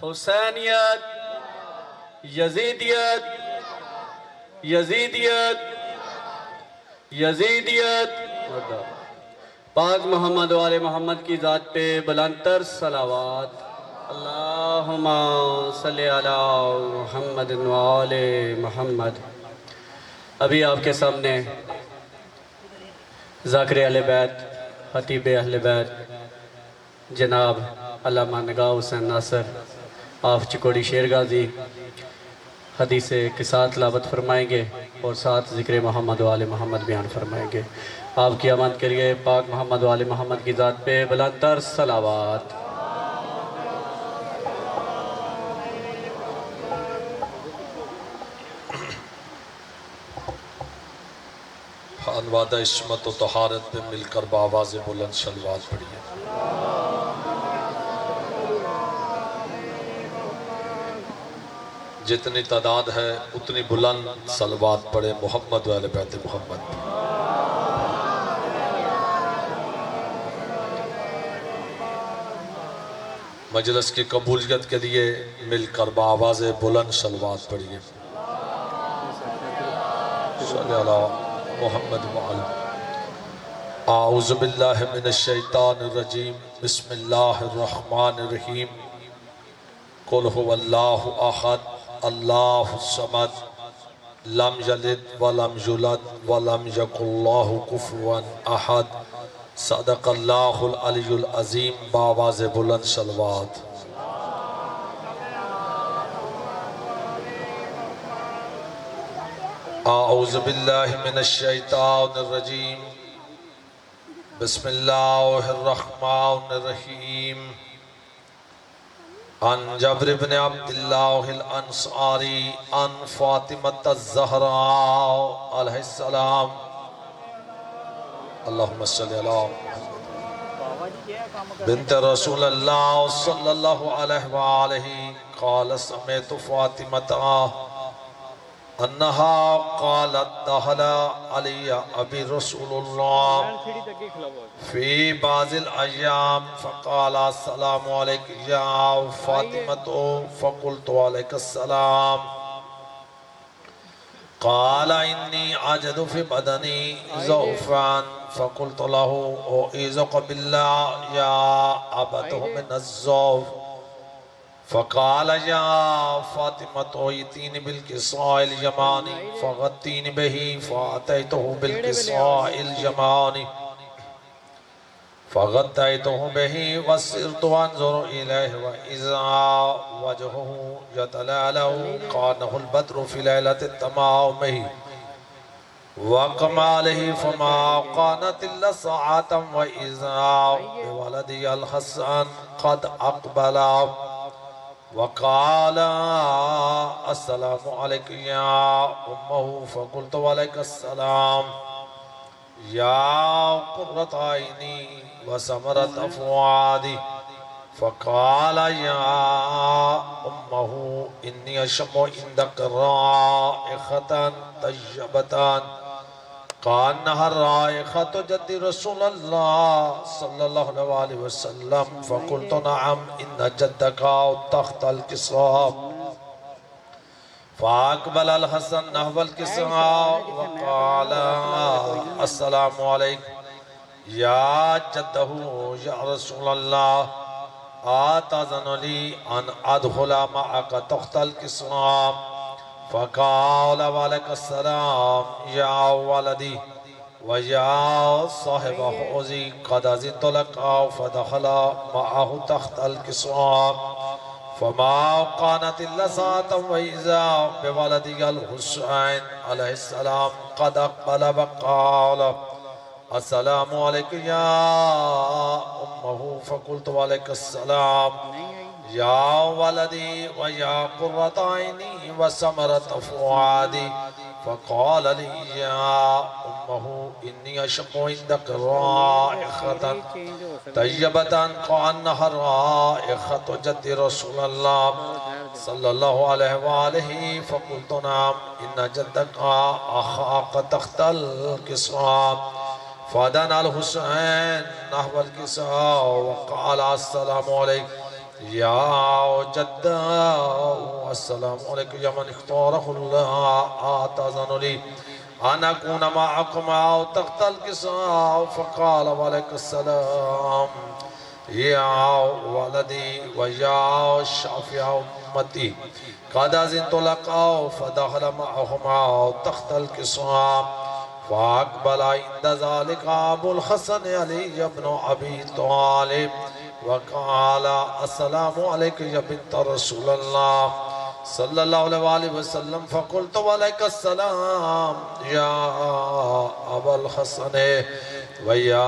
हुसैनियत, यजीदियत, यजीदियत, यजीदियत। पाक मोहम्मद वाले मोहम्मद की ज़ात पे बुलंदतर सलावत। अल्लाहुम्मा सल्ली अला मुहम्मद वाले मोहम्मद। अभी आपके सामने ज़ाकिर अहले बैत, खतीब अहले बैत जनाब अल्लामा नगाह हुसैन नासर आफ चिकोड़ी शेरगाजी हदीस के साथ लावत फरमाएंगे और साथ ज़िक्र मोहम्मद वाले मोहम्मद बयान फरमाएंगे। आपकी आमद के लिए पाक मोहम्मद वाले मोहम्मद की ज़ात पे बुलंदतर सलावत। अनवादा इस्मत व तहारत पे मिलकर बावाज़ बुलंद सलवात पढ़िए। जितनी तादाद है उतनी बुलंद सलवात पढ़े मोहम्मद वाले बैत मोहम्मद। मजलिस की कबूलियत के लिए मिलकर बावाज़ बुलंद सलवात पढ़िए। मोहम्मद आऊज़ु बिल्लाहि मिनश शैतानिर रजीम बिस्मिल्लाहिर रहमानिर रहीम। कुल हुवल्लाहु अहद अल्लाहुस समद लम यलिद वलम यूलद वलम यकुल्लाहु कुफुवन अहद। सदक़ल्लाहुल अलियुल अज़ीम। बावाज़ बुलंद सलवात। आऊज़ु बिल्लाहि मिनश शैतानिर रजीम बिस्मिल्लाहिर रहमानिर रहीम। अन जब्र इब्न अब्दिल्लाहिल अंसारी अन फातिमत ज़हरा अलैहिस्सलाम। अल्लाहुम्मा सल्लि अला बिन्त रसूलल्लाह सल्लल्लाहु अलैहि वआलिहि क़ाल समिअतु फातिमता अन्नहा क़ालत दहला अलैया अबी रसूलुल्लाह फ़ी बाज़िल अय्याम फ़क़ाला अस्सलामु अलैका या फ़ातिमतो फ़क़ुल्तु अलैकुस्सलाम। क़ाला इन्नी अजदु फ़ी बदनी ज़ौफ़ान फ़क़ुल्तु लहू उईज़ुका बिल्लाह या अबतहु मिनज़्ज़ौफ़। फ़क़ाल या फ़ातिमतो इतीनी बिल्किसाइल यमानी फ़ग़त्तीनी बिही फ़अतैतुहु बिल्किसाइल यमानी फ़ग़त्तैतुहु बिही वसिरतु अन्ज़ुरु इलैहि व इज़ा वजहुहु यतलअलअु कान्नहुल बद्रु फ़ी लैलति तमामिही व कमालिही फ़मा कानत इल्ला सअतन व इज़ा बिवलदिहिल हसन क़द अक़बला। वक़ाल अस्सलामु अलैका या उम्महु फ़क़ुल्तु वअलैकुस्सलाम या क़ुर्रत ऐनी व समरत फ़ुआदी। फ़क़ाल या उम्महु इन्नी अशम्मु इंदक राइहतन तय्यबतन कान्नहा राइहतु जद्दी रसूलल्लाह सल्लल्लाहु अलैहि वसल्लम। फ़क़ुल्तु नअम इन्न जद्दका तख्तल किस्रा। फ़अक़बलल हसन नहवल किस्रा वक़ाल अस्सलामु अलैका या जद्दहु या रसूलल्लाह आतज़नु ली अन अदख़ुला मअका तख्तल किस्रा। फ़क़ाल वअलैकुस्सलाम या वलदी व या साहिब हौज़ी क़द अज़िनतु लका फ़दख़ला मअहु तख्तल किस्रा फ़मा कानत इल्ला सअतन व इज़ा बिवलदिहिल हुसैन अलैहिस्सलाम क़द अक़बल वक़ाल अस्सलामु अलैका या उम्महु फ़क़ुल्तु वअलैकुस्सलाम या वलदी व या क़ुर्रत ऐनी व समरत फ़ुआदी। फ़क़ाल ली या उम्महु इन्नी अशम्मु इंदक राइहतन तय्यबतन कअन्नहा राइहतु जद्दी रसूलल्लाह सल्लल्लाहु अलैहि वआलिहि। फ़क़ुल्तु नअम इन्न जद्दका अख़ाका तख्तल किस्रा। फ़दनल हुसैन नहवल किस्रा वक़ाल अस्सलामु अलैका या जद्दा अस्सलामु अलैकुम या मन इख्तारहुल्लाह आतज़नुली अना कुना मअकुम औ तख्तल किसा फ़क़ाल वअलैकुस्सलाम या वलदी व या शाफ़िया उम्मती क़द अज़िनतु लका फ़दख़ल मअहुमा तख्तल किसा फ़अक़बल इंद ज़ालिका अबुल हसन अली इब्न अबी तालिब वक़ाल अस्सलामु अलैका या बिन्त रसूलल्लाह सल्लल्लाहु अलैहि वसल्लम फ़क़ुल्तु वअलैकुस्सलाम या अबल हसन व या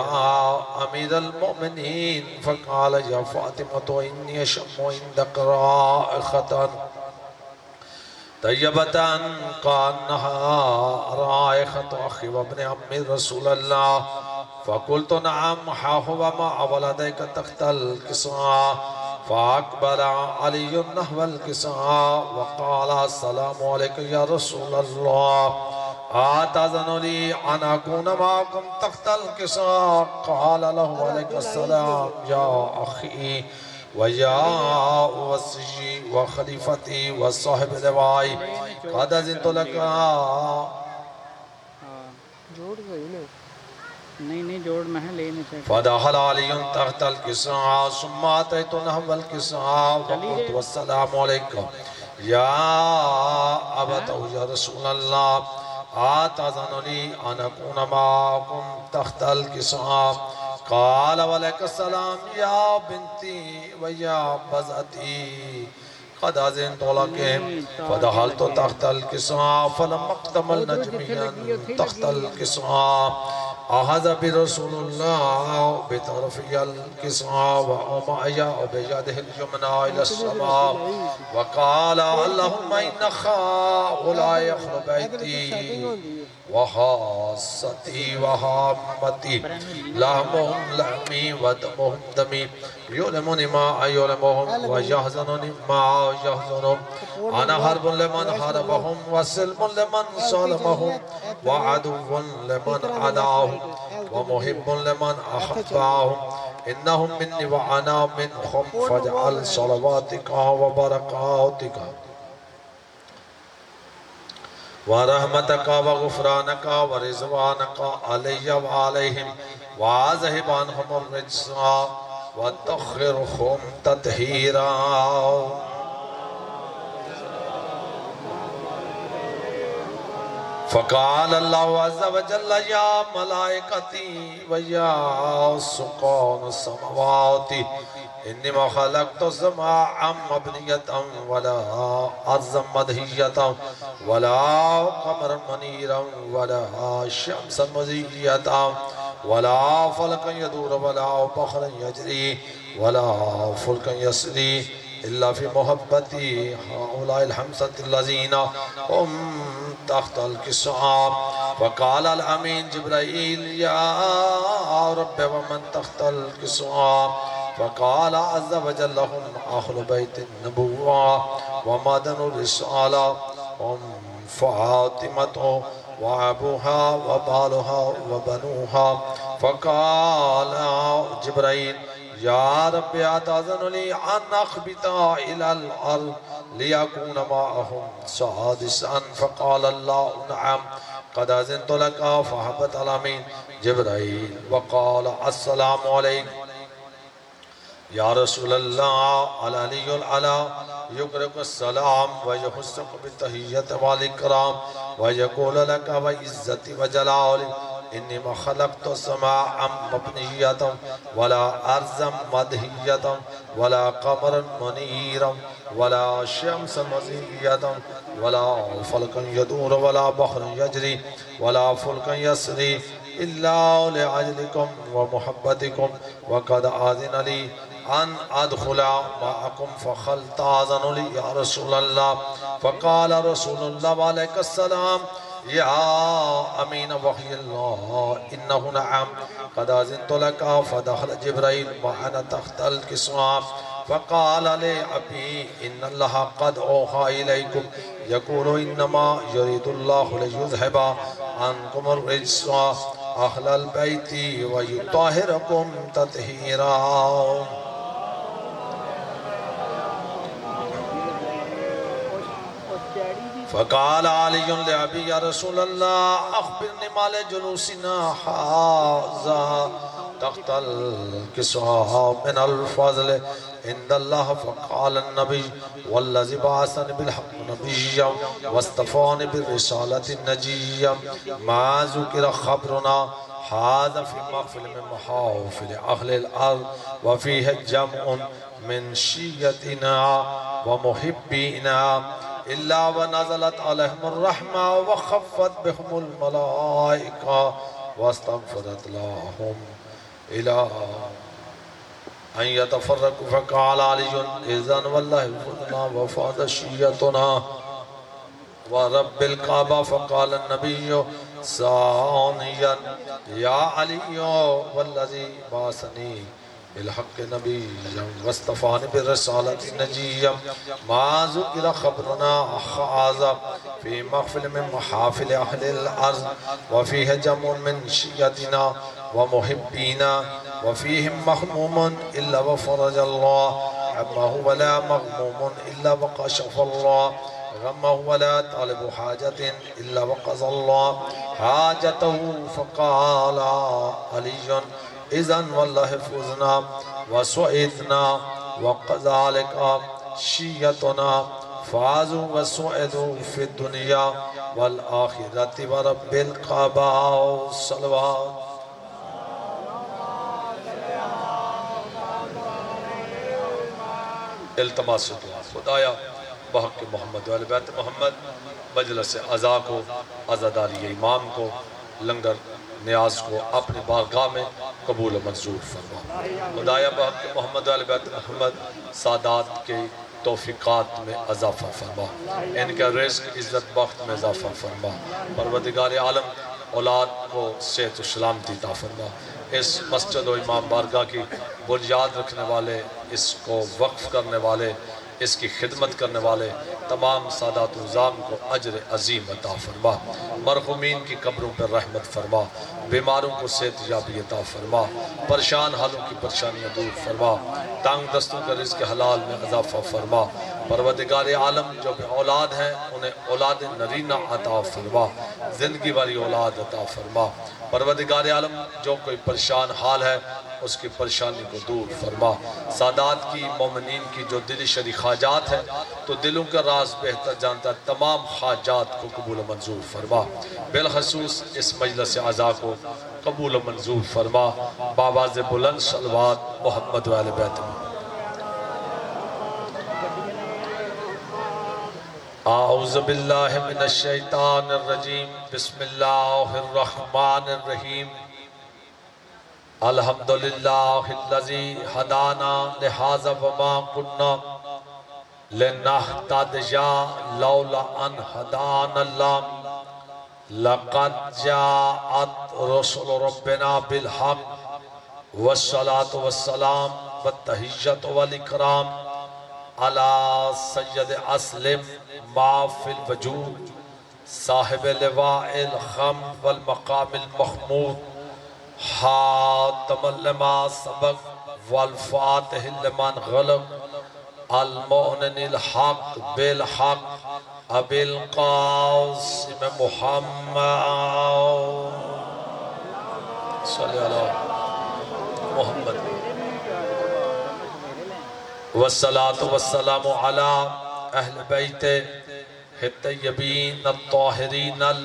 अमीरल मोमिनीन फ़क़ाल या फ़ातिमतु इन्नी अशम्मु इंदक राइहतन तय्यबतन कान्नहा राइहतु अख़ी व इब्न अम्मी रसूलल्लाह फ़क़ुल्तु नअम हा हुवा मा वलदैका तख्तल किसा फ़अक़बल अली नहवल किसा वक़ाल अस्सलामु अलैका या रसूलल्लाह आतज़नुली अन अकूना मअकुम तख्तल किसा क़ाल लहु वअलैकुस्सलाम या अख़ी व या वसी व खलीफती व साहिब लिवाई क़द अज़िनतु लका जोड़ गई ना नहीं जोड़ में है लेने चाहिए फ़दख़ल अलियुन तहतल किसा सुम्मा अतैतु नहवल किसा फ़क़ुल्तु वस्सलामु अलैका या अबतहु या रसूलल्लाह आतज़नुली अन अकूना मअकुम तख्तल किसा क़ाल वअलैकुस्सलाम या बिन्ती व या बज़अती क़द अज़िनतु लकी फ़दख़लतु तख्तल किसा फ़लम्मा इक़्तमलना जमीअन तख्तल किसा अहज़ बिरसूलिल्लाह बितरफ़ियल किसा व उमय्या बियदिहिल यमना इला समा व क़ाल अल्लाहुम्मा इन्ना हाउलाए अहलु बैती व खास्सती व हाम्मती लहमुहुम लहमी व दमुहुम दमी युलमुनी मा युलमुहुम व यहज़नुनी मा यहज़ुनुहुम अना हर्बुन लिमन हरबहुम व सिल्मुन लिमन सलमहुम व अदुव्वुन लिमन अदाहुम व मुहिब्बुन लिमन अहब्बाहुम इन्नहुम मिन्नी व अना मिनहुम फजअल सलवातिका व बरकातिका व रहमतका व गुफ़रानका व रिज़वानका अलैया व अलैहिम व अज़हिब अन्हुमुर रिज्सा व तत्हिरहुम तत्हीरा। फ़क़ाल अल्लाहु अज़्ज़ा व जल्ल या मलाइकती व या सुकान समावाती इन्नमा ख़लक़्तु समाअम मबनियतन वला अर्ज़म मदहियतन वला क़मरन मनीरन वला शम्सन मुज़ीयतन वला फ़लकन यदूर वला बहरन यजरी वला फुल्कन यसरी इल्ला फ़ी मुहब्बती हाउलाइल हमसतिल्लज़ीना हुम तख्तल किसा वक़ाल अल अमीन जिब्राईल या रब्बि व मन तख्तल किसा फ़क़ाल अज़्ज़ा व जल्ल हुम अहलु बैतिन नबुव्वा व मदनुर रिसाला हुम फ़ातिमतु व अबूहा व बालुहा व बनूहा फ़क़ाल जिब्राईल या रब्बि अतज़नुली अन अख़बिता इलल अर्ज़ लियकून मअहुम सादिसन फ़क़ाल अल्लाहु नअम क़द अज़िनतु लका फ़हब्बत अल अमीन जिब्राईल वक़ाल अस्सलामु अलैकुम या रसूलल्लाह अल अलियुल अला युक़रिकुस्सलाम व युहस्सुक बित्तहिय्यति वल इकराम व यक़ूलु लका व इज़्ज़ति व जलाली इन्नमा ख़लक़्तु समाअम मबनियतन वला अर्ज़म मदहियतन वला क़मरन मनीरन वला शम्सन मुज़ीयतन वला फ़लकन यदूर वला बहरन यजरी वला फुल्कन यसरी इल्ला लिअजलिकुम व मुहब्बतिकुम व क़द आज़िन ली अन अदखुला मअकुम फ़ख़ल्तअज़नुली या रसूलल्लाह फ़क़ाल रसूलुल्लाह वअलैकुस्सलाम या अमीन वहियल्लाह इन्नहु नअम क़द अज़िनतु लका फ़दख़ल जिब्राईल व अना तख्तल किसा फ़क़ाल ले अबी इन्नल्लाह क़द औहा इलैकुम यक़ूलु इन्नमा युरीदुल्लाहु लियुज़हिबा अन्कुमुर रिज्सा अहलल बैति व युत्ताहिरकुम तत्हीरा। फ़क़ाल अली लिअबी या रसूल अल्लाह अख़बिरनी माल जुलूसिना हाज़ा तख्तल किस्वा मिनल फ़ज़ल इंदल्लाह। फ़क़ाल अन्नबी वल्लज़ी बअसनी बिल हक़्क़ि नबिय्यन वस्तफ़ानी बिर्रिसालति नजिय्यन मा ज़ुकिर ख़बरुना हाज़ा फ़ी महफ़िल मिन महाफ़िल अहलिल अर्ज़ व फ़ीहि जम्उन मिन शिय्यतिना व मुहिब्बिना इल्ला व नज़लत अलैहिमुर रहमा व खफ़्फ़त बिहुमुल मलाइका वस्तग़फ़रत लहुम इला अन यतफ़र्रक़ू। फ़क़ाल अलीयुन इज़न वल्लाहि फ़ुज़ना व फ़ाज़ शिय्यतुना व रब्बिल काबा। फ़क़ाल अन्नबिय्यु सानियन या अलिय्यु वल्लज़ी बअसनी बिलहक़्क़ि नबिय्यन वस्तफ़ानी बिर्रिसालति नजिय्यन मा ज़ुकिर ख़बरुना हाज़ा फ़ी महफ़िल मिन महाफ़िल अहलिल अर्ज़ व फ़ीहि जम्उन मिन शिय्यतिना व मुहिब्बिना व फ़ीहिम महमूमुन इल्ला व फ़रजल्लाहु अम्महु व ला मग़मूमुन इल्ला व कशफ़ल्लाहु गम्महु व ला तालिबु हाजतिन इल्ला व क़ज़ल्लाहु हाजतहु। फ़क़ाल अलीयुन इज़न वल्लाहि फ़ुज़ना व सुइदना व कज़ालिका शिय्यतुना फ़ाज़ू व सुइदू फ़िद दुनिया वल आखिरति व रब्बिल काबा। सल्लल्लाहु इल्तमास दुआ खुदाया बहक़ मोहम्मद व बैत मोहम्मद मजलिस अज़ा को अज़ादारी इमाम को लंगर न्याज को अपनी बारगाह में कबूल मंजूर फरमा। खुदाया बहक़ मोहम्मद व बैत मोहम्मद सादात के तौफ़ीक़ात में इज़ाफ़ा फरमा, इनके रिज़्क़ इज़्ज़त बख्त में इज़ाफ़ा फरमा। परवरदिगार आलम औलाद को सेहत व सलामती अता फरमा। इस मस्जिद व इमाम बारगाह की बुनियाद रखने वाले, इसको वक्फ़ करने वाले, इसकी खिदमत करने वाले तमाम सादात उज़ाम को अजर अज़ीम अता फरमा। मरहुमीन की कब्रों पर रहमत फरमा, बीमारों को सेहत याबी अता फरमा, परेशान हालों की परेशानियाँ दूर फरमा, तंग दस्तों का रिज़्क़ हलाल में इज़ाफ़ा फरमा। परवरदिगार आलम जो भी औलाद हैं उन्हें औलाद नरीना अता फरमा, ज़िंदगी वाली औलाद अता फरमा। परवरदिगार आलम जो कोई परेशान हाल है उसकी परेशानी को दूर फरमा। सादात की मोमिनीन की जो दिली शरी खाजात है तो दिलों का राज बेहतर जानता है, तमाम खाजात को कबूल मंजूर फरमा। बिलखसूस इस मजलिस अज़ा को कबूल मंजूर फरमा। बाबाज़ बुलंद सलवात मोहम्मद व आले बैत। आऊज़ु बिल्लाहि मिनश शैतानिर रजीम। बिस्मिल्लाहिर रहमानिर रहीम। अल्हम्दुलिल्लाहिल्लज़ी हदाना लिहाज़ा वमा कुन्ना लिनहतदिया लौला अन हदानल्लाह। लक़द जाअत रुसुलु रब्बिना बिल हक़्क़ वस्सलातु वस्सलाम वत्तहिय्यतु वल इकराम अला सय्यद अस्लिम मा फिल वजूद साहिब लिवाइल हम्द वल मक़ामिल महमूद हातमुल लिमा सबक़ वल फ़ातिह लिमन ग़लक़ अल मुअनिनिल हक़ बिल हक़ अबिल क़ासिम मुहम्मद सल्लल्लाहु अलैहि मुहम्मद वस्सलातु वस्सलामु अला अहल बैते तय्यबीन अत्ताहिरीन अल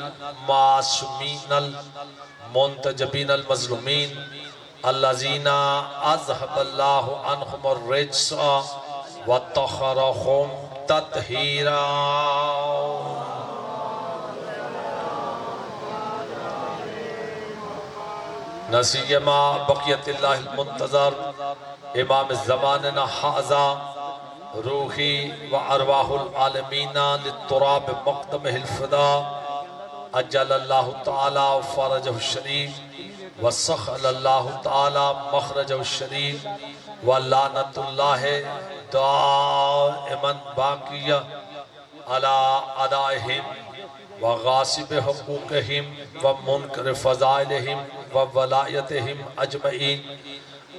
मासूमीन अल मुंतजबीन अल मज़लूमीन अल्लज़ीना अज़हबल्लाहु अन्हुमुर रिज्स व तहरहुम तत्हीरा। नसीयमा बक़ियतिल्लाहिल मुंतज़र इमाम ज़मानना हाज़ा रूही व अरवाहुल आलमीना लित्तुराब मक़दमिहिल फ़िदा अज्जलल्लाहु तआला फ़रजहु शरीफ व सख़लल्लाहु तआला मख़रजहु शरीफ व लानतुल्लाहि दाइमन बाक़िया अला अदाइहिम व गासिब हुकूक़िहिम व मुनकर फ़ज़ाइलिहिम व वलायतिहिम अजमईन।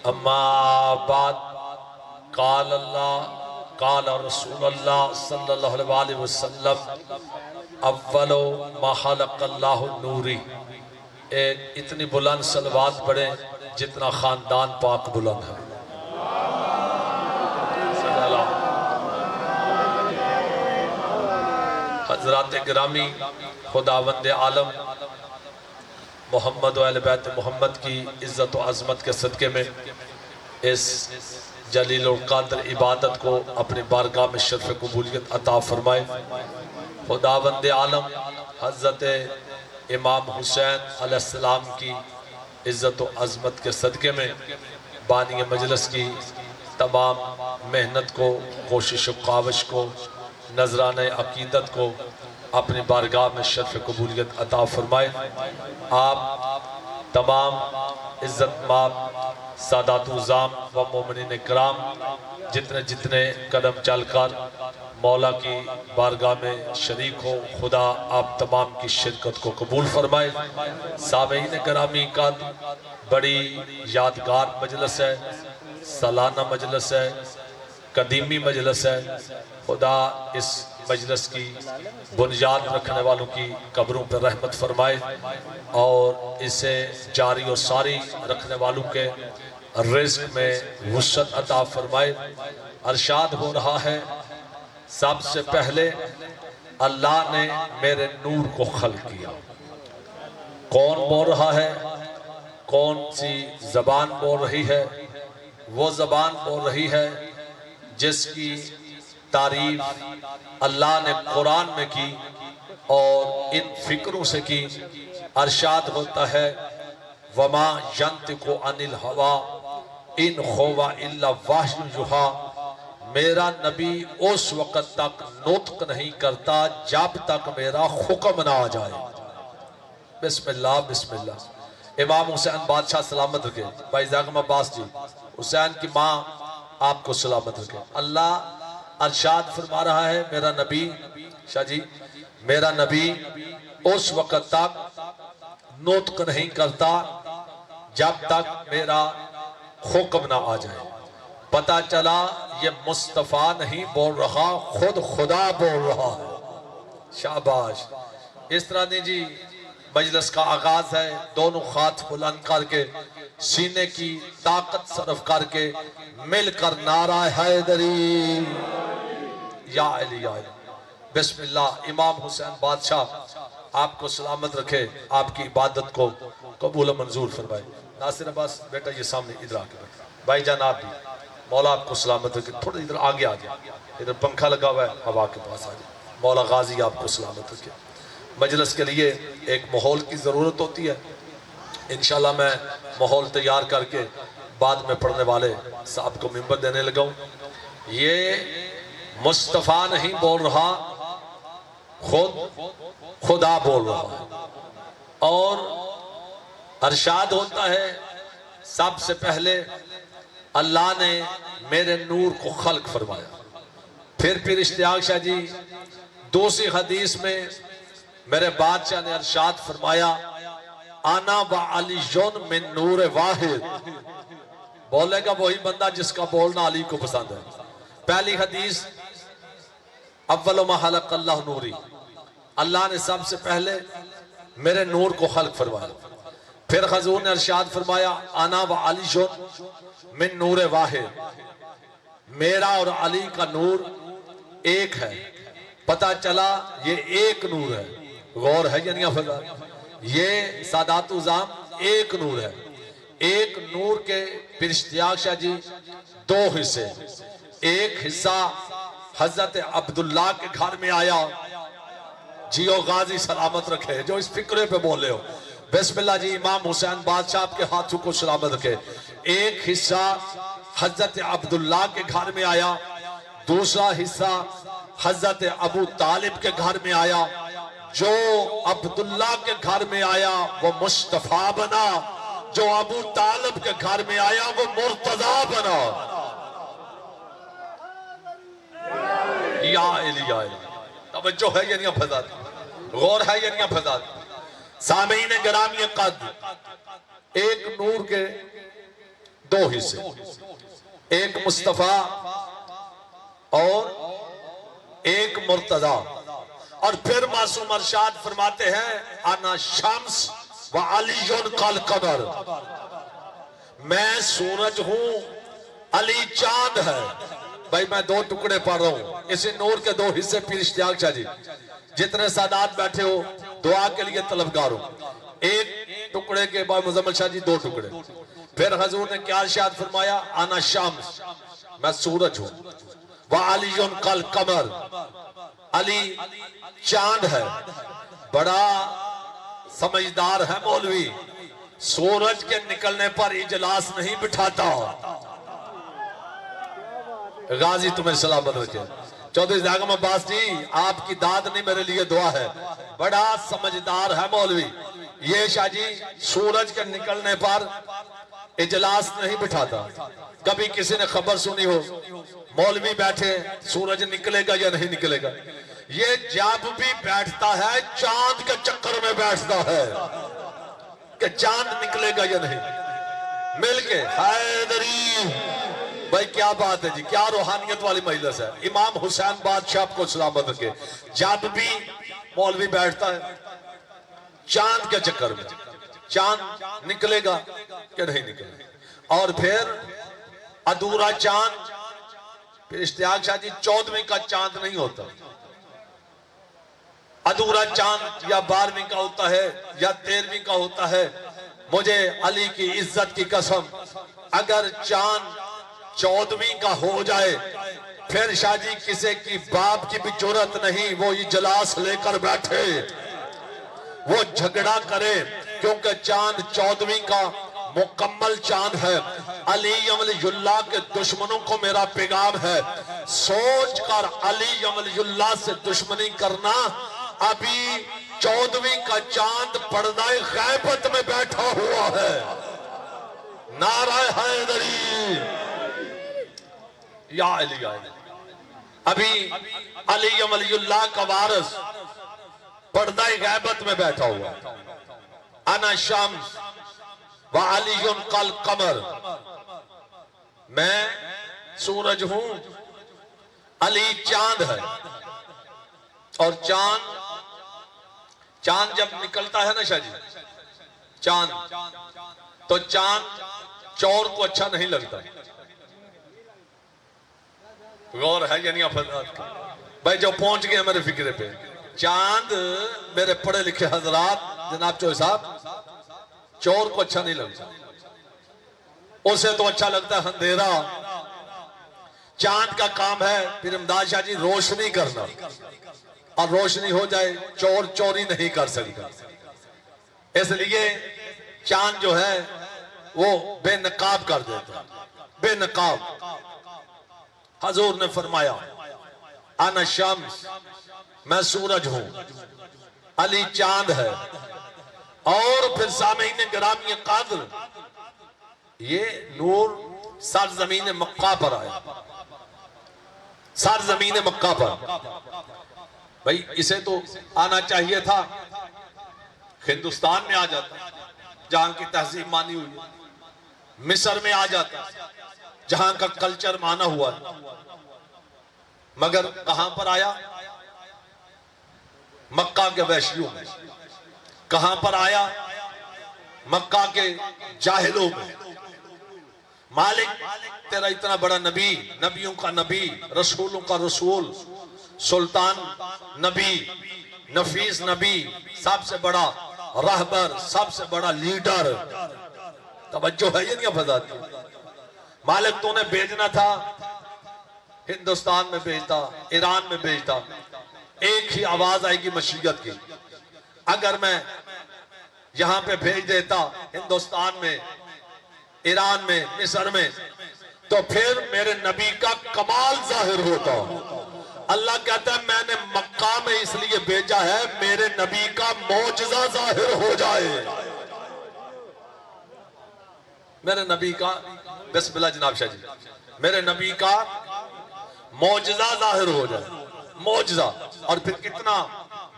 अम्मा बाद क़ाल अल्लाह क़ाल रसूलुल्लाह सल्लल्लाहु अलैहि वसल्लम अव्वलो मा खलक़ल्लाहु नूरी, एक इतनी बुलंद सलवात पढ़े जितना खानदान पाक बुलंद है। हजरात गिरामी, खुदावंद आलम मोहम्मद व अहले बैत मोहम्मद की इज़्ज़त व अज़मत के सदक़े में इस जलील और क़ादिर इबादत को अपनी बारगाह में शर्फ़ कबूलियत अता फरमाए। खुदावंद आलम हज़रत इमाम हुसैन अलैहिस्सलाम की इज़्ज़त व अज़मत के सदक़े में बानी मजलिस की तमाम मेहनत को, कोशिश व काविश को, नजराने अकीदत को अपनी बारगाह में शर्फ़ कबूलियत अता फरमाए। आप तमाम इज़्ज़त माब सादातुज़ाम व मोमिनीन कराम जितने जितने कदम चल कर मौला की बारगाह में शरीक हो, खुदा आप तमाम की शिरकत को कबूल फरमाए। सामीन करामी का बड़ी यादगार मजलिस है, सालाना मजलिस है, कदीमी मजलिस है। खुदा इस मजलिस की बुनियाद रखने वालों की कब्रों पर रहमत फरमाए और इसे जारी और सारी रखने वालों के रिज़्क़ में वुसअत अता फरमाए। अरशाद हो रहा है, सबसे पहले अल्लाह ने मेरे नूर को खल्क़ किया। कौन बोल रहा है? कौन सी ज़बान बोल रही है? वो ज़बान बोल रही है जिसकी तारीफ अल्लाह ने कुरान में की और इन फिक्रों से की। अरशाद होता है, वमा यंतिकु अनिल हवा इन हुवा इल्ला वह्युन युहा, मेरा नबी उस वक़्त तक नुत्क नहीं करता जब तक मेरा हुक्म ना आ जाए। बिस्मिल्लाह बिस्मिल्लाह। इमाम हुसैन बादशाह सलामत रखे, भाई ज़ाकिर अब्बास जी, हुसैन की माँ आपको सलामत रखे। अल्लाह अरशाद फरमा रहा है, मेरा नबी शाह जी, मेरा नबी उस वक़्त तक नुत्क नहीं करता जब तक मेरा हुक्म ना आ जाए। पता चला ये मुस्तफ़ा नहीं बोल रहा, खुद खुदा बोल रहा है। शाबाश। इस तरह नहीं जी मजलिस का आगाज है, दोनों हाथ बुलंद करके सीने की ताकत सरफ करके मिलकर नारा हैदरी या अली या अली। बिस्मिल्लाह। इमाम हुसैन बादशाह आपको सलामत रखे, आपकी इबादत को कबूल मंजूर फरमाए। नासिर अब्बास बेटा ये सामने इधर आके बैठा, भाई जान आप भी, मौला आपको सलामत रखे। थोड़ा इधर आगे आ जाए, इधर पंखा लगा हुआ है, हवा के पास आ जाए। मौला गाजी आपको सलामत रखे। मजलिस के लिए एक माहौल की ज़रूरत होती है। इंशाल्लाह मैं माहौल तैयार करके बाद में पढ़ने वाले साहब को मिंबर देने लगा हूँ। ये मुस्तफ़ा नहीं बोल रहा, खुद खुदा बोल रहा है। और अरशाद होता है, सबसे पहले अल्लाह ने मेरे नूर को खल्क फरमाया। फिर इश्तियाक शाह जी दूसरी हदीस में मेरे बादशाह ने अरशाद फरमाया, आना व अली मिन नूर वाहिद। बोलेगा वही बंदा जिसका बोलना अली को पसंद है। पहली हदीस, अव्वल मा खलक़ल्लाहु नूरी, अल्लाह ने सबसे पहले मेरे नूर को खल्क फरमाया। फिर हजूर ने अरशाद फरमाया, आना व अली मिन नूर वाहिद, मेरा और अली का नूर एक है। पता चला ये एक नूर है। गौर है या नहीं फजा? ये सादातुज़ाम एक नूर है। एक नूर के फिर इश्तियाक शाह जी दो हिस्से। एक हिस्सा हजरत अब्दुल्ला के घर में आया, जियो गाजी सलामत रखे जो इस फिक्रे पे बोले हो। बिस्मिल्लाह जी। इमाम हुसैन बादशाह आपके हाथों को सलामत रखे। एक हिस्सा हजरत अब्दुल्ला के घर में आया, दूसरा हिस्सा हजरत अबू तालिब के घर में आया। जो अब्दुल्ला के घर में आया वो मुस्तफा बना, जो अबू तालिब के घर में आया वो मुर्तजा बना। या इलिया तवज्जो है या नहीं फजाद? गौर है या नहीं फजाद? सामीन गिरामी कद, एक नूर के दो हिस्से, एक मुस्तफा और एक मुर्तजा। और फिर मासूम अरशाद फरमाते हैं आना शम्स व अलीयुन कल कमर, मैं सूरज हूं, अली चांद है। भाई मैं दो टुकड़े पढ़ रहा हूं, इसी नूर के दो हिस्से पीर इश्तियाक शाह जी। जितने सादात बैठे हो दुआ के लिए तलबगार हो। एक टुकड़े के बाद मुजम्मिल शाह जी दो टुकड़े। फिर हजूर ने क्या इरशाद फरमाया, आना शम्स, मैं सूरज हूं, व अलीयुन कल कमर, अली चांद है। बड़ा समझदार है मौलवी, सूरज के निकलने पर इजलास नहीं बिठाता। गाजी तुम्हें सलामत रखे। चौधरी जागम अब्बास जी, आपकी दाद नहीं मेरे लिए दुआ है। बड़ा समझदार है मौलवी। ये शाह जी सूरज के निकलने पर इजलास नहीं बिठाता। कभी किसी ने खबर सुनी हो मौलवी बैठे, सूरज निकलेगा या नहीं निकलेगा? ये जब भी बैठता है चांद के चक्कर में बैठता है कि चांद निकलेगा या नहीं। मिलके हैदरी, भाई क्या बात है जी, क्या रूहानियत वाली मजलिस है। इमाम हुसैन बादशाह को सलामत रखे। जब भी मौलवी बैठता है चांद के चक्कर में, चांद निकलेगा कि नहीं निकलेगा। और फिर अधूरा चांद, फिर इश्तियाक शाह जी 14वीं का चांद नहीं होता, अधूरा चांद या 12वीं का होता है या 13वीं का होता है। मुझे अली की इज्जत की कसम, अगर चांद 14वीं का हो जाए फिर शाह जी किसी की बाप की भी जरूरत नहीं वो इजलास लेकर बैठे, वो झगड़ा करे, क्योंकि चांद 14वीं का मुकम्मल चांद है। अली अमलियुल्लाह के दुश्मनों को मेरा पैगाम है, सोच कर अली अमलियुल्लाह से दुश्मनी करना। अभी 14वीं का चांद पर्दाए गैबत में बैठा हुआ है। नारा हैदरी या अली, अभी अली अमलियुल्लाह का वारिस पर्दाए गैबत में बैठा हुआ। अना शम्स व अलीयुन कल कमर, मैं सूरज हूं, अली चांद है। और चांद जब निकलता है ना शाह जी, चांद तो चांद चोर को अच्छा नहीं लगता। गौर है या नहीं आप भाई? जो पहुंच गए मेरे फिक्रे पे, चांद मेरे पढ़े लिखे हजरात, जनाब चौधरी साहब, चोर को अच्छा नहीं लगता, उसे तो अच्छा लगता है अंधेरा। चांद का काम है फिर इमदाद शाह जी रोशनी करना, और रोशनी हो जाए चोर चोरी नहीं कर सकता। इसलिए चांद जो है वो बेनकाब कर देता, बेनकाब। हजूर ने फरमाया आना शम्स, मैं सूरज हूं, अली चांद है। और फिर सामईन गिरामी कादर, ये नूर सरजमीन मक्का पर आया, सरजमीन मक्का पर। भाई इसे तो आना चाहिए था हिंदुस्तान में, आ जाता जहां की तहजीब मानी हुई, मिस्र में आ जाता जहां का कल्चर माना हुआ। मगर कहां पर आया? मक्का के वैश्यों में। कहां पर आया? मक्का के जाहिलों में। मालिक तेरा इतना बड़ा नबी, नबियों का नबी, रसूलों का रसूल, सुल्तान नबी, नफीस नबी, सबसे बड़ा रहबर, सबसे बड़ा लीडर। तवज्जो है ये नहीं फजाती? मालिक तूने भेजना था हिंदुस्तान में भेजता, ईरान में भेजता, एक ही आवाज आएगी मशीयत की। अगर मैं यहां पे भेज देता हिंदुस्तान में, ईरान में, मिस्र में, तो फिर मेरे नबी का कमाल जाहिर होता। अल्लाह कहता है मैंने मक्का में इसलिए भेजा है मेरे नबी का मौजज़ा जाहिर हो जाए। मेरे नबी का, बिस्मिल्लाह जनाब शाह जी, मेरे नबी का मौजज़ा जाहिर हो जाए, मौजज़ा। और फिर कितना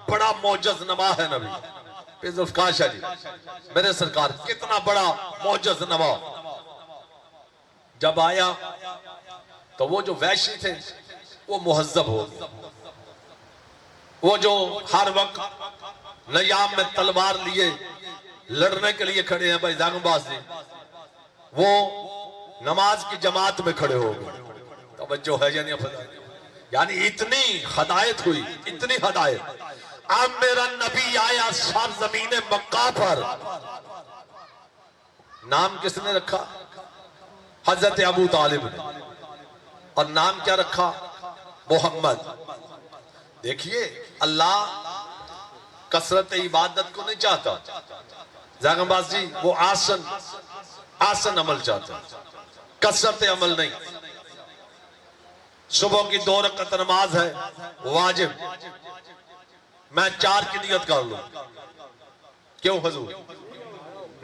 बड़ा मौजज़ नमा है नबी, फिर जुल्फ़िकार शाह जी मेरे सरकार, कितना बड़ा मौजज़ नमा। जब आया तो वो जो वैश्य थे वो मुहज्जब हो गए, वो जो हर वक्त नयाम में तलवार लिए लड़ने के लिए खड़े हैं भाई जागबाज जी, वो नमाज की जमात में खड़े हो गए। तवज्जो है यानी इतनी हदायत हुई, इतनी हदायत। अब मेरा नबी आया सरजमीन मक्का पर, नाम किसने रखा? हजरत अबू तालिब ने। और नाम क्या रखा? मोहम्मद। देखिए अल्लाह कसरत इबादत को नहीं चाहता जागबाज जी, वो आसन अमल चाहता, कसरत अमल नहीं। सुबह की 2 रकात नमाज है वाजिब, मैं 4 की नियत कर लूं, क्यों हुजूर?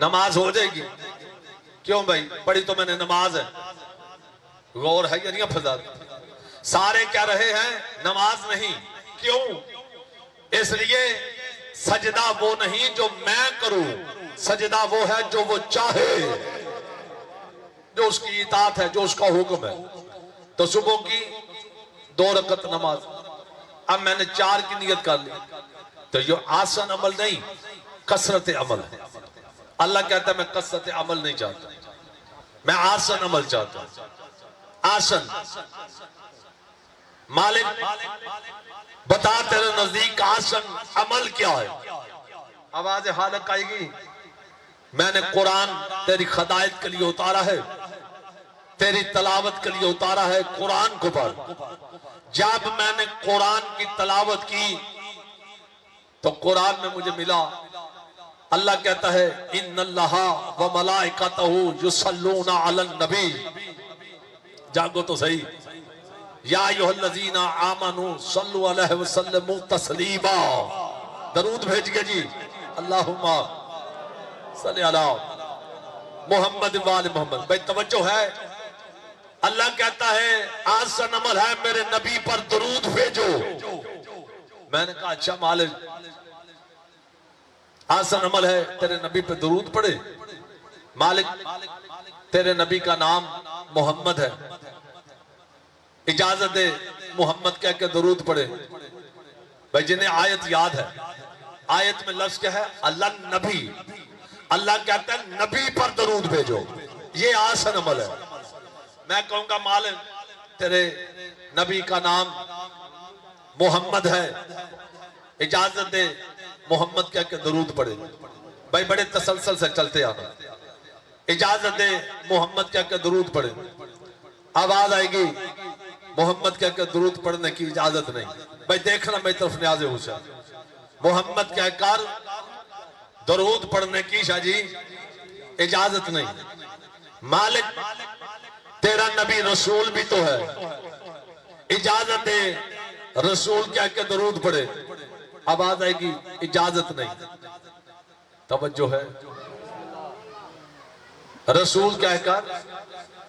नमाज हो जाएगी। क्यों भाई? पढ़ी तो मैंने नमाज है। गौर है या नहीं? फजा सारे क्या रहे हैं? नमाज नहीं। क्यों? इसलिए सजदा वो नहीं जो मैं करूं, सजदा वो है जो वो चाहे, जो उसकी इताअत है, जो उसका हुक्म है। तो सुबह की 2 रकात नमाज, अब मैंने 4 की नियत कर ली, तो ये आसन अमल नहीं, कसरत अमल है। अल्लाह कहता है मैं कसरत अमल नहीं चाहता, मैं आसन अमल चाहता हूं। आसन मालिक बता तेरे नजदीक आसन अमल क्या है? आवाज हालत आएगी। मैंने कुरान तेरी खदायत के लिए उतारा है, तेरी तलावत के लिए उतारा है। कुरान को पढ़। जब मैंने कुरान की तलावत की तो कुरान में मुझे मिला, अल्लाह कहता है इन्नल्लाह व मलाइकतहू युसल्लूना अलन नबी। जागो तो सही। या अय्युहल्लज़ीना आमनू सल्लु अलैहि वसल्लमू तस्लीमा। दरूद भेज के जी, अल्लाहुम्मा सल्ली अला मोहम्मद व आले मोहम्मद। भाई तवज्जो है, अल्लाह कहता है आसन अमल है मेरे नबी पर दरूद भेजो। मैंने कहा अच्छा मालिक, आसन अमल है तेरे नबी पे दरूद पढ़े। मालिक तेरे नबी का नाम मोहम्मद है, इजाजत दे मोहम्मद कह के दरूद पढ़े। भाई जिन्हें आयत याद है, आयत में लफ्ज क्या है? अल्लाह नबी। अल्लाह कहता है नबी पर दरूद भेजो, ये आसन अमल है। मैं कहूंगा मालिक तेरे नबी का नाम मोहम्मद है, इजाजत दे मोहम्मद कह के दरूद पढ़े। भाई बड़े तसलसल से चलते आना। इजाजत दे मोहम्मद कह के दरूद पढ़े। आवाज आएगी मोहम्मद कह के दरूद पढ़ने की इजाजत नहीं। भाई देखना मेरी तरफ न्याज़े हुसैन, मोहम्मद कहकर दरूद पढ़ने की शाजी इजाजत नहीं। मालिक तेरा नबी रसूल भी तो है, इजाजत दे रसूल कह के दरूद पढ़े। आवाज आएगी इजाजत नहीं। तवज्जो है, रसूल कहकर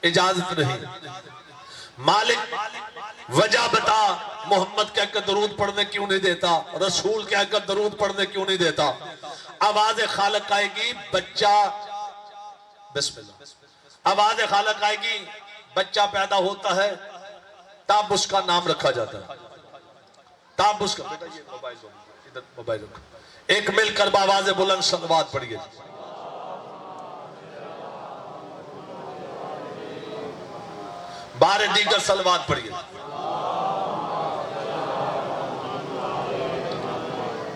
इजाजत नहीं। मालिक वजह बता, मोहम्मद कहकर दरूद पढ़ने क्यों नहीं देता, रसूल कहकर दरूद पढ़ने क्यों नहीं देता? आवाज खालक आएगी, बच्चा बिस्मिल्लाह। आवाज खालक आएगी, बच्चा पैदा होता है, तब उसका नाम रखा जाता है। तब उसका बेटा ये मोबाइल दो, इधर मोबाइल रखो। एक मिलकर आवाज बुलंद सलवात पढ़िए। बारह दीगर सलवात पढ़िए।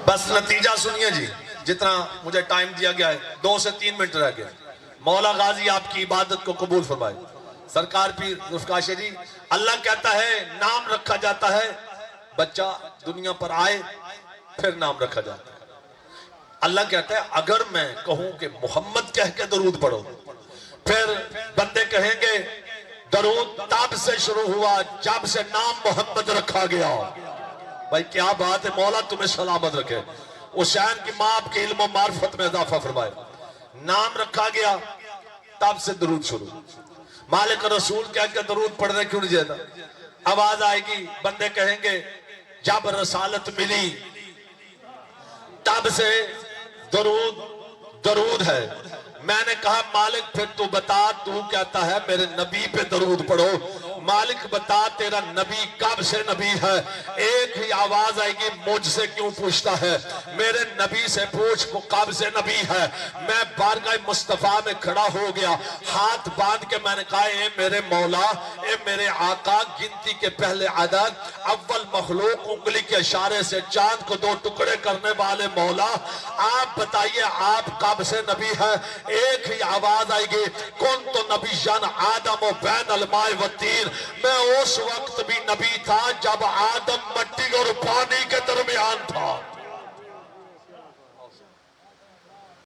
बस नतीजा सुनिए जी, जितना मुझे टाइम दिया गया है 2 से 3 मिनट रह गए। मौला गाजी आपकी इबादत को कबूल फरमाए। सरकार पीर जुल्फकार जी, अल्लाह कहता है नाम रखा जाता है, बच्चा दुनिया पर आए फिर नाम रखा जाता है। अल्लाह कहता है अगर मैं कहूं कि मोहम्मद कह के दरूद पढ़ो, फिर बंदे कहेंगे दरूद तब से शुरू हुआ जब से नाम मोहम्मद रखा गया। भाई क्या बात है, मौला तुम्हें सलामत रखे। हुसैन की मां आपके इल्म और मार्फत में इजाफा फरमाए। नाम रखा गया तब से दरूद शुरू। मालिक रसूल कह के दरूद पढ़ने क्यों नहीं देता? आवाज आएगी, बंदे कहेंगे जब रसालत मिली तब से दरूद दरूद है। मैंने कहा मालिक फिर तू बता, तू कहता है मेरे नबी पे दरूद पढ़ो, मालिक बता तेरा नबी कब से नबी है। एक ही आवाज आएगी, मुझसे क्यों पूछता है, मेरे नबी से पूछ वो कब से नबी है। मैं बारगाह मुस्तफा में खड़ा हो गया, हाथ बांध के मैंने कहा ए मेरे मौला, ए मेरे आका, गिनती के पहले अदद, अव्वल मखलूक, उंगली के इशारे से चांद को दो टुकड़े करने वाले मौला, आप बताइए आप कब से नबी है। एक ही आवाज आएगी, कौन तो नबी जान आदम और बैन अलमाए वतीर, मैं उस वक्त भी नबी था जब आदम मट्टी और पानी के दरमियान था।